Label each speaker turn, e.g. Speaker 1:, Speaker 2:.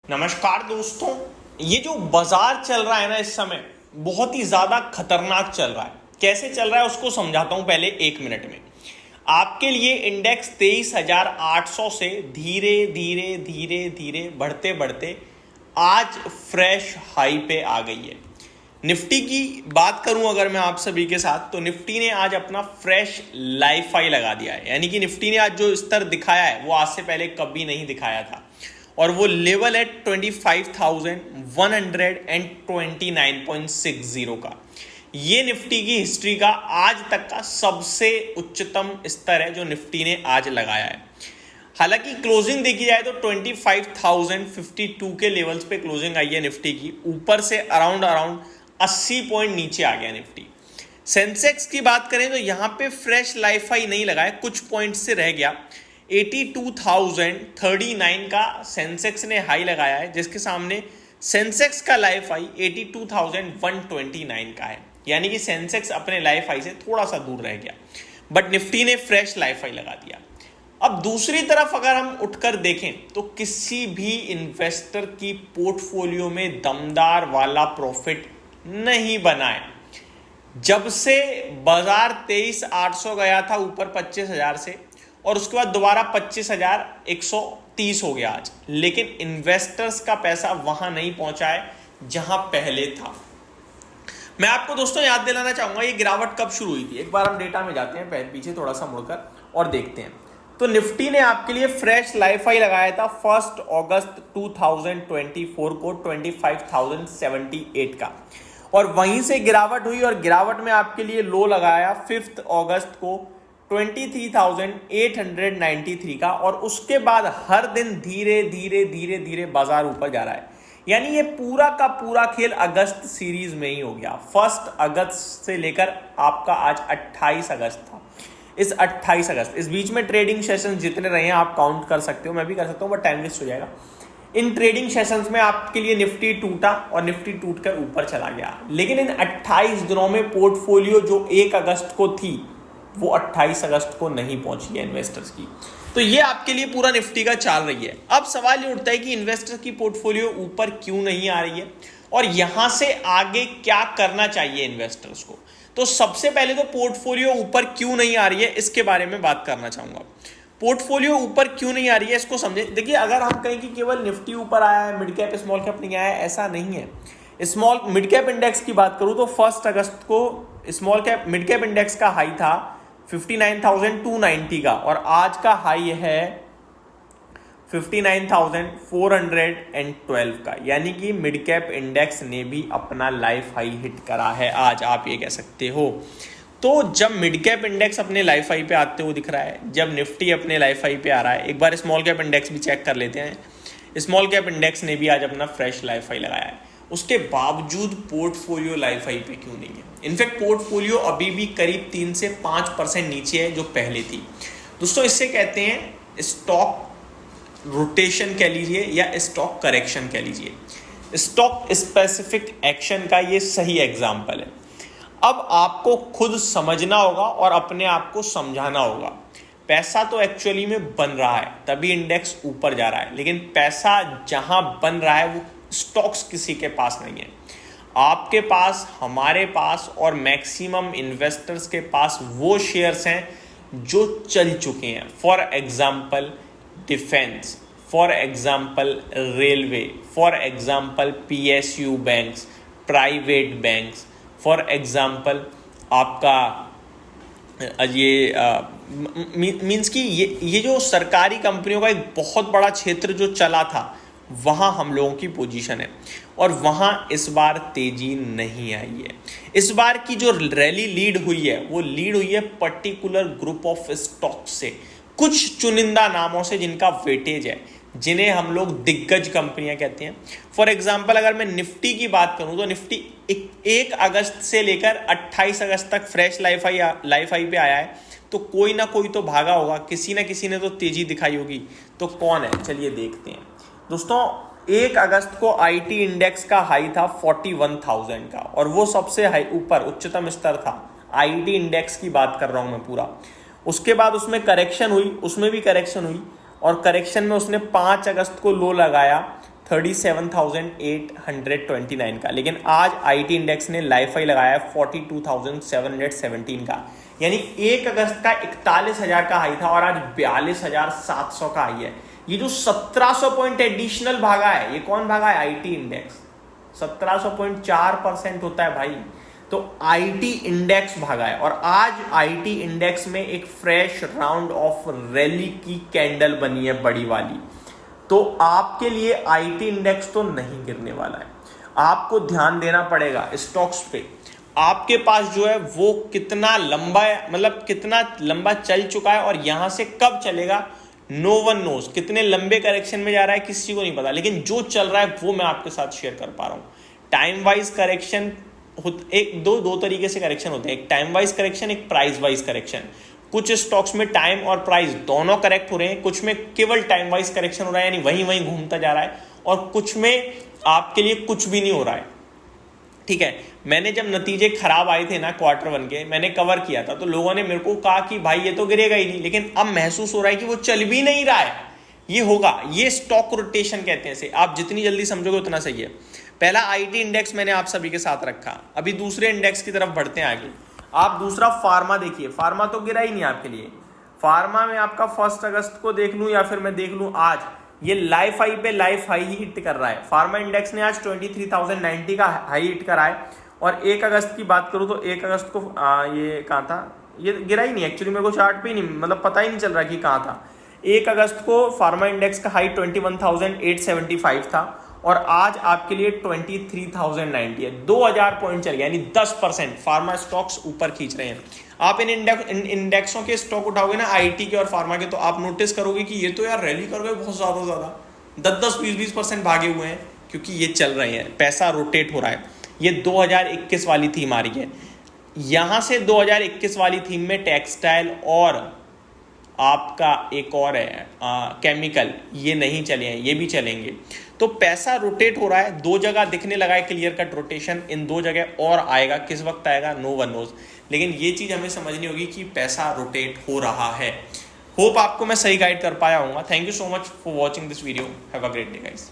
Speaker 1: नमस्कार दोस्तों। ये जो बाजार चल रहा है ना इस समय बहुत ही ज्यादा खतरनाक चल रहा है। कैसे चल रहा है उसको समझाता हूं पहले 1 मिनट में। आपके लिए इंडेक्स 23,800 से धीरे धीरे धीरे धीरे बढ़ते बढ़ते आज फ्रेश हाई पे आ गई है। निफ्टी की बात करूं अगर मैं आप सभी के साथ, तो निफ्टी ने आज अपना फ्रेश लाइफ हाई लगा दिया है। यानी कि निफ्टी ने आज जो स्तर दिखाया है वो आज से पहले कभी नहीं दिखाया था, और वो लेवल है 25,129.60 का। ये निफ्टी की हिस्ट्री का आज तक का सबसे उच्चतम स्तर है जो निफ्टी ने आज लगाया है। हालांकि क्लोजिंग देखी जाए तो 25,052 के लेवल्स पे क्लोजिंग आई है निफ्टी की। ऊपर से अराउंड 80 पॉइंट नीचे आ गया निफ्टी। सेंसेक्स की बात करें तो यहां पे फ्रेश लाइफ हाई नहीं लगाया, कुछ पॉइंट से रह गया। 82,039 का सेंसेक्स ने हाई लगाया है, जिसके सामने सेंसेक्स का लाइफ हाई 82,129 का है। यानी कि सेंसेक्स अपने लाइफ हाई से थोड़ा सा दूर रह गया, बट निफ्टी ने फ्रेश लाइफ हाई लगा दिया। अब दूसरी तरफ अगर हम उठकर देखें तो किसी भी इन्वेस्टर की पोर्टफोलियो में दमदार वाला प्रॉफिट नहीं बना है। जब से बाजार 23,800 गया था ऊपर 25,000 से, और उसके बाद दोबारा 25,130 हो गया आज, लेकिन इन्वेस्टर्स का पैसा वहां नहीं पहुंचा है जहां पहले था। मैं आपको दोस्तों याद दिलाना चाहूंगा ये गिरावट कब शुरू हुई थी। एक बार हम डेटा में जाते हैं पीछे थोड़ा सा मुड़कर और देखते हैं। तो निफ्टी ने आपके लिए फ्रेश लाइफ हाई लगाया था 1 अगस्त 2024 को 25,078 का, और वहीं से गिरावट हुई, और गिरावट में आपके लिए लो लगाया 5 अगस्त को 23,893 का, और उसके बाद हर दिन धीरे धीरे धीरे धीरे बाजार ऊपर जा रहा है। यानी ये पूरा का पूरा खेल अगस्त सीरीज में ही हो गया। 1 अगस्त से लेकर आपका आज 28 अगस्त था। इस 28 अगस्त इस बीच में ट्रेडिंग सेशंस जितने रहे हैं आप काउंट कर सकते हो, मैं भी कर सकता हूं, बट टाइम वेस्ट हो जाएगा। इन ट्रेडिंग सेशंस में आपके लिए निफ्टी टूटा और निफ्टी टूटकर ऊपर चला गया, लेकिन इन 28 दिनों में पोर्टफोलियो जो 1 अगस्त को थी वो 28 अगस्त को नहीं पहुंची है इन्वेस्टर्स की। तो ये आपके लिए पूरा निफ्टी का चाल रही है। अब सवाल ये उठता है कि इन्वेस्टर की पोर्टफोलियो ऊपर क्यों नहीं आ रही है, और यहां से आगे क्या करना चाहिए इन्वेस्टर्स को। तो सबसे पहले तो पोर्टफोलियो ऊपर क्यों नहीं आ रही है इसके बारे में बात करना चाहूंगा। पोर्टफोलियो ऊपर क्यों नहीं आ रही है इसको समझे। देखिए, अगर हम कहें कि केवल निफ्टी ऊपर आया है, मिड कैप स्मॉल कैप नहीं आया है, ऐसा नहीं है। स्मॉल मिड कैप इंडेक्स की बात करूं तो 1 अगस्त को small cap mid cap index का हाई था 59,290 का, और आज का हाई है 59,412 का। यानी कि मिड कैप इंडेक्स ने भी अपना लाइफ हाई हिट करा है आज, आप ये कह सकते हो। तो जब मिड कैप इंडेक्स अपने लाइफ हाई पे आते हुए दिख रहा है, जब निफ्टी अपने लाइफ हाई पे आ रहा है, एक बार स्मॉल कैप इंडेक्स भी चेक कर लेते हैं। स्मॉल कैप इंडेक्स ने भी आज अपना फ्रेश लाइफ हाई लगाया है, उसके बावजूद पोर्टफोलियो लाइफ हाई पे क्यों नहीं है। इनफैक्ट पोर्टफोलियो अभी भी करीब 3 से 5% नीचे है जो पहले थी। दोस्तों, इससे कहते हैं स्टॉक रोटेशन कह लीजिए या स्टॉक करेक्शन कह लीजिए। स्टॉक स्पेसिफिक एक्शन का ये सही एग्जाम्पल है। अब आपको खुद समझना होगा और अपने आप को समझाना होगा। पैसा तो एक्चुअली में बन रहा है, तभी इंडेक्स ऊपर जा रहा है, लेकिन पैसा जहां बन रहा है वो स्टॉक्स किसी के पास नहीं है। आपके पास, हमारे पास और मैक्सिमम इन्वेस्टर्स के पास वो शेयर्स हैं जो चल चुके हैं। For example defence, for example railway, for example PSU banks, private banks, for example आपका ये मीन्स कि ये जो सरकारी कंपनियों का एक बहुत बड़ा क्षेत्र जो चला था, वहाँ हम लोगों की पोजीशन है, और वहाँ इस बार तेजी नहीं आई है। इस बार की जो रैली लीड हुई है वो लीड हुई है पर्टिकुलर ग्रुप ऑफ स्टॉक से, कुछ चुनिंदा नामों से जिनका वेटेज है, जिन्हें हम लोग दिग्गज कंपनियां कहते हैं। फॉर एग्जाम्पल अगर मैं निफ्टी की बात करूं तो निफ्टी 1 अगस्त से लेकर 28 अगस्त तक फ्रेश लाइफ हाई पे आया है, तो कोई ना कोई तो भागा होगा, किसी ना किसी ने तो तेजी दिखाई होगी। तो कौन है, चलिए देखते हैं। दोस्तों, 1 अगस्त को IT इंडेक्स का हाई था 41,000 का, और वो सबसे हाई ऊपर उच्चतम स्तर था। IT इंडेक्स की बात कर रहा हूं मैं पूरा। उसके बाद उसमें करेक्शन हुई, उसमें भी करेक्शन हुई, और करेक्शन में उसने 5 अगस्त को लो लगाया 37,829 का, लेकिन आज आईटी इंडेक्स ने लाइफ हाई लगाया है 42,717 का, यानी 1 अगस्त का 41,000 का हाई था और आज 42,700 का हाई है। ये जो 1700 पॉइंट एडिशनल भागा है, ये कौन भागा है? IT index. 1700.4% होता है भाई, तो आईटी इंडेक्स भागा है। और आज आईटी इंडेक्स में एक फ्रेश राउंड ऑफ रैली की कैंडल बनी है, बड़ी वाली। तो आपके लिए आईटी इंडेक्स तो नहीं गिरने वाला है, आपको ध्यान देना पड़ेगा स्टॉक्स पे। आपके पास जो है वो कितना लंबा है, मतलब कितना लंबा चल चुका है और यहां से कब चलेगा, नो वन नोज। कितने लंबे करेक्शन में जा रहा है किसी को नहीं पता, लेकिन जो चल रहा है वो मैं आपके साथ शेयर कर पा रहा हूं। टाइम वाइज करेक्शन एक दो तरीके से करेक्शन होते हैं, एक टाइम वाइज करेक्शन, एक प्राइस वाइज करेक्शन। कुछ स्टॉक्स में टाइम और प्राइस दोनों करेक्ट हो रहे हैं, कुछ में केवल टाइम वाइज करेक्शन हो रहा है, यानी वहीं घूमता जा रहा है, और कुछ में आपके लिए कुछ भी नहीं हो रहा है। ठीक है, मैंने जब नतीजे खराब आए थे ना Q1 के, मैंने कवर किया था, तो लोगों ने मेरे को कहा कि भाई ये तो गिरेगा ही नहीं, लेकिन अब महसूस हो रहा है कि वो चल भी नहीं रहा है। ये होगा, ये स्टॉक रोटेशन कहते हैं इसे। आप जितनी जल्दी समझोगे उतना सही है। पहला आईटी इंडेक्स मैंने आप सभी के साथ रखा, अभी दूसरे इंडेक्स की तरफ बढ़ते हैं आगे। आप दूसरा फार्मा देखिए, फार्मा तो गिरा ही नहीं आपके लिए। फार्मा में आपका 1 अगस्त को देख लूं या फिर मैं देख लूं आज, ये लाइफ हाई पे लाइफ हाई ही हिट कर रहा है। फार्मा इंडेक्स ने आज 23,090 का हाई हिट करा है। और 1 अगस्त की बात करूं तो 1 अगस्त को ये कहाँ था, ये गिरा ही नहीं एक्चुअली, मेरे को चार्ट पे ही नहीं, मतलब पता ही नहीं चल रहा कि कहाँ था। 1 अगस्त को फार्मा इंडेक्स का हाई 21,875 था और आज आपके लिए 23,090 है। 2000 पॉइंट चल गया, यानी 10% फार्मा स्टॉक्स ऊपर खींच रहे हैं। आप इन इंडेक्सों के स्टॉक उठाओगे ना, आईटी के और फार्मा के, तो आप नोटिस करोगे कि ये तो यार रैली कर गए बहुत ज्यादा 10-10, 20-20% भागे हुए हैं, क्योंकि ये चल रहे हैं, पैसा रोटेट हो रहा है। ये 2021 वाली थीम आ रही है। यहां से 2021 वाली थीम में टेक्सटाइल और आपका एक और है केमिकल, ये नहीं चले हैं, ये भी चलेंगे। तो पैसा रोटेट हो रहा है, 2 जगह दिखने लगा है क्लियर कट रोटेशन, इन 2 जगह और आएगा, किस वक्त आएगा नो वन नोज, लेकिन ये चीज हमें समझनी होगी कि पैसा रोटेट हो रहा है। होप आपको मैं सही गाइड कर पाया हूँ। Thank you so much for watching this video. Have a great day guys.